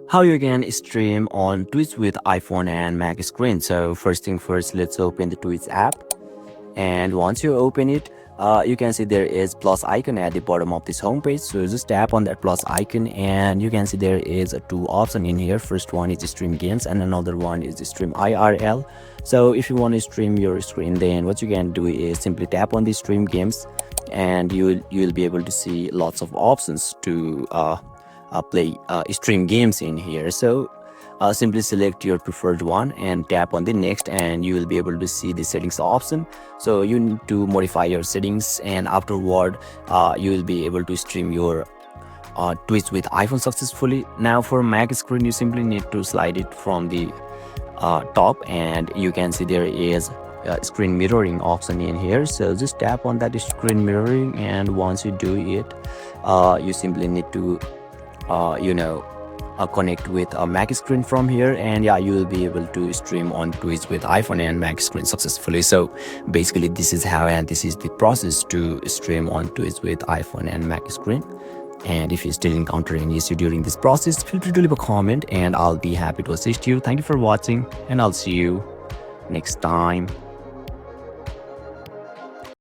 How you can stream on Twitch with iPhone and Mac screen. So first thing first, let's open the Twitch app. And once you open it, you can see there is plus icon at the bottom of this homepage. So just tap on that plus icon and you can see there is two options in here. First one is stream games and another one is stream IRL. So if you want to stream your screen, then what you can do is simply tap on the stream games and you'll be able to see lots of options to play stream games in here. So simply select your preferred one and tap on the next and you will be able to see the settings option. So you need to modify your settings and afterward you will be able to stream your Twitch with iPhone successfully. Now for Mac screen, you simply need to slide it from the top and you can see there is screen mirroring option in here. So just tap on that screen mirroring and once you do it, you simply need to connect with a Mac screen from here, and yeah, you will be able to stream on Twitch with iPhone and Mac screen successfully. So basically this is how and this is the process to stream on Twitch with iPhone and Mac screen. And if you still encounter any issue during this process, feel free to leave a comment and I'll be happy to assist you. Thank you for watching and I'll see you next time.